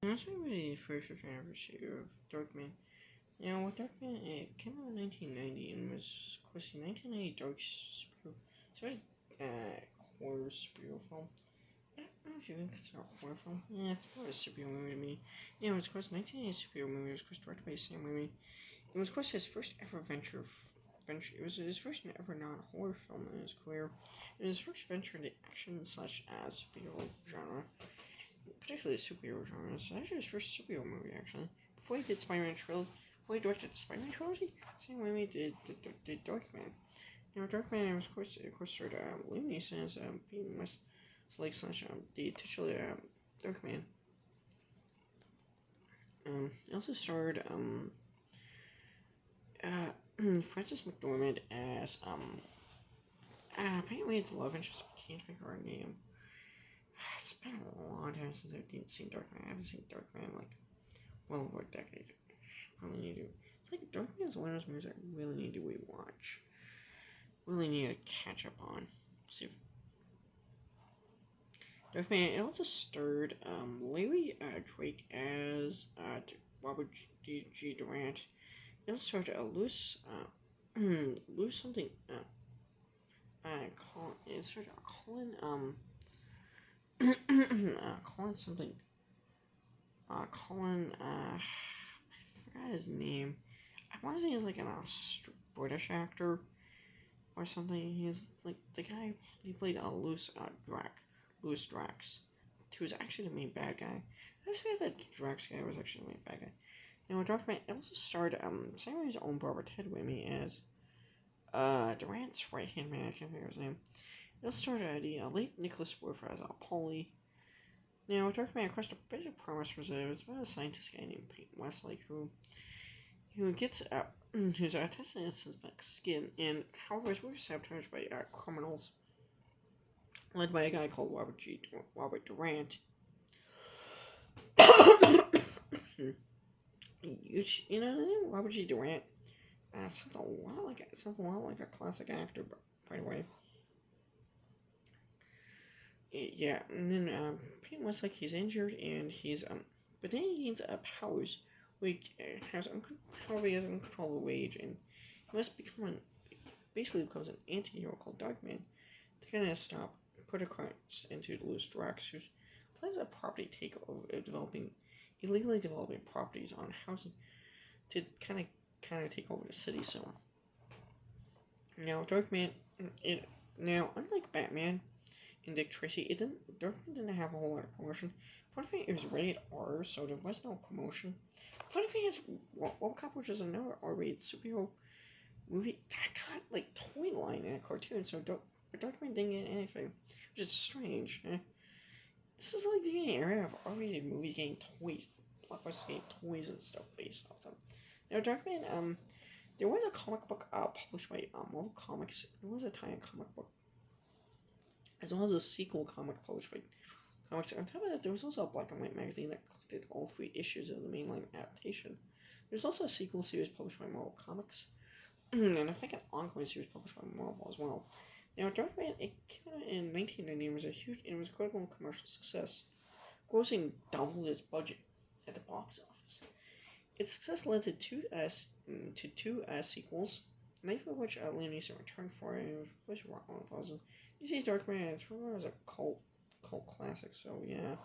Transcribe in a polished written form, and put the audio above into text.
That's really the first anniversary of Darkman. Now, with Darkman, it came out in 1990 and was, of course, the 1990 Dark superhero. It's a very horror superhero film. I don't know if you would consider a horror film. Yeah, it's more a superhero movie to me. You know, it's, of course, 1980 superhero movie. It was, of course, directed by Sam Raimi. It was, of course, his first ever venture. It was his first ever non-horror film in his career. It was his first venture in the action slash superhero genre, particularly superhero genre. It's actually his first superhero movie, actually. Before he did Spider-Man trilogy, before he directed the Spider-Man trilogy, Sam Raimi did Darkman. Now, Darkman was, of course, starred Liam Neeson as Peyton Westlake slash the titular Darkman. It also starred Frances McDormand as apparently it's love interest. I can't figure her name. It's been a long time since I've seen Darkman. I haven't seen Darkman like well over a decade. I really need to. It's like Darkman is one of those movies I really need to rewatch. Really need to catch up on. See if Darkman. It also starred Larry Drake as Robert G. Durant. It also starred Louis Louis something. It started Colin Colin something. Colin I forgot his name. I want to say he's like an British actor or something. He's like the guy he played Louis Drax, who was actually the main bad guy. I just feel that the Drax guy was actually the main bad guy. Now, Darkman also starred Sam Raimi's own brother Ted Raimi as Durant's right hand man. I can't remember his name. It also starred the late Nicholas Wolff as Paulie. Now, Darkman, of course, the basic premise was it's about a scientist guy named Peyton Westlake who gets who's testing his synthetic skin, and however is sabotaged by criminals led by a guy called Robert Durant. you know, Robert G. Durant sounds a lot like a classic actor, by the way. Yeah, and then Peyton Westlake, he's injured and he's but then he gains powers. Like however, he has uncontrollable rage, and he must basically becomes an anti-hero called Darkman to kind of stop crimes into Louis Drax, who plans a property takeover, illegally developing properties on housing to kind of take over the city soon. Now, Darkman, unlike Batman and Dick Tracy, Darkman didn't have a whole lot of promotion. Funny thing, it was rated R, so there was no promotion. Funny thing is, Robocop, which is another R-rated superhero movie, that got like toy line in a cartoon, so Darkman didn't get anything, which is strange. This is like the era of R-rated movies getting toys, blockbusters getting toys and stuff based off them. Now, Darkman, there was a comic book published by Marvel Comics. There was a tie-in comic book, as well as a sequel comic published by Comics. On top of that, there was also a black and white magazine that collected all 3 issues of the mainline adaptation. There's also a sequel series published by Marvel Comics, and I think an ongoing series published by Marvel as well. Now, Darkman, it came out in 1990 and was a critical commercial success, grossing double its budget at the box office. Its success led to two sequels, neither of which Liam Neeson returned for, and it was one of those. DC's Darkman, it's remembered as a cult classic, so yeah.